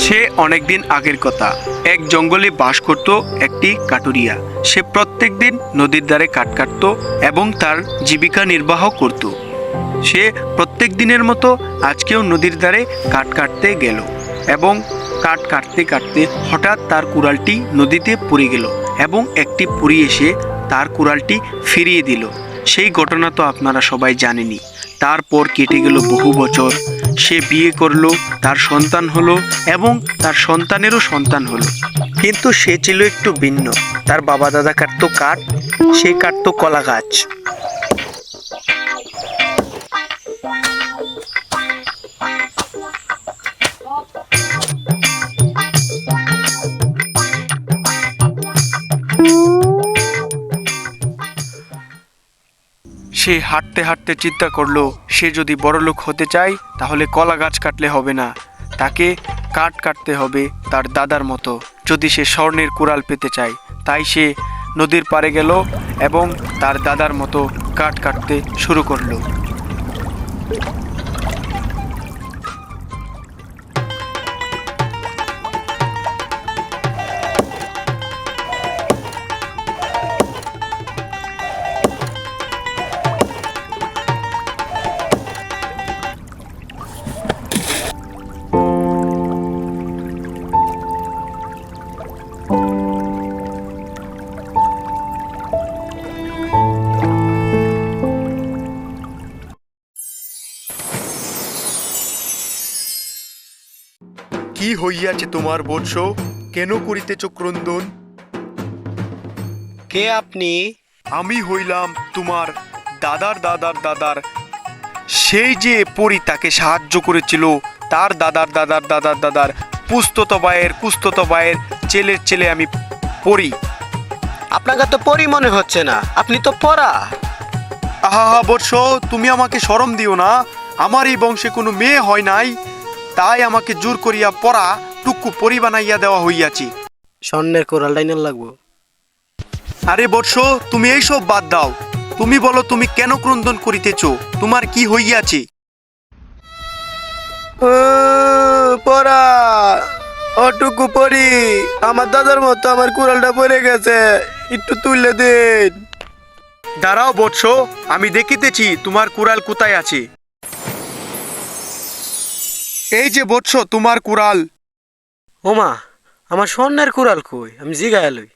সে অনেকদিন আগের কথা। এক জঙ্গলে বাস করত একটি কাঠুরিয়া। সে প্রত্যেক দিন নদীর ধারে কাঠ কাটত এবং তার জীবিকা নির্বাহ করত। সে প্রত্যেক দিনের মতো আজকেও নদীর ধারে কাঠ কাটতে গেল এবং কাঠ কাটতে কাটতে হঠাৎ তার কুড়ালটি নদীতে পড়ে গেল এবং একটি পরী এসে তার কুড়ালটি ফিরিয়ে দিল। সেই ঘটনা তো আপনারা সবাই জানেনই। তারপর কেটে গেল বহু বছর। সে বিয়ে করলো, তার সন্তান হলো এবং তার সন্তানেরও সন্তান হলো। কিন্তু সে ছিল একটু ভিন্ন। তার বাবা দাদা কাটতো কাঠ, সে কাটতো কলা গাছ। সে হাঁটতে হাঁটতে চিন্তা করলো, সে যদি বড়লোক হতে চায় তাহলে কলা গাছ কাটলে হবে না, তাকে কাঠ কাটতে হবে তার দাদার মতো, যদি সে স্বর্ণের কুড়াল পেতে চায়। তাই সে নদীর পাড়ে গেল এবং তার দাদার মতো কাঠ কাটতে শুরু করলো। কি হইয়াছে তোমার বৎস? কেন করিতেছ ক্রন্দন? কে আপনি? আমি হইলাম তোমার দাদার দাদার দাদার, সেই যে পরী তাকে সাহায্য করেছিল, তার দাদার দাদার দাদার দাদার কুস্তত ভাইয়ের ছেলের ছেলে আমি পরী। আপনাকে তো পরি মনে হচ্ছে না, আপনি তো পড়া। আহা বৎস, তুমি আমাকে শরম দিও না। আমার এই বংশে কোনো মেয়ে হয় নাই, তাই আমাকে জোর করিয়া পড়া টুকু পরি বানাইয়া দেওয়া হইয়াছে। স্বর্ণের কোরাল ডাইনার লাগবো। আরে বৎস, তুমি এইসব বাদ দাও। তুমি বলো, তুমি কেন ক্রন্দন করিতেছ? তোমার কি হইয়াছে? পড়া অটুকু পরি, আমার দাদার মতো আমার কোরালটা পড়ে গেছে, একটু তুলে দিন। দাঁড়াও বৎস, আমি দেখিতেছি তোমার কুড়াল কোথায় আছে। এই যে বৎস, তোমার কুড়াল। ওমা, আমার স্বর্ণের কোরাল কই? আমি জিগায় লই।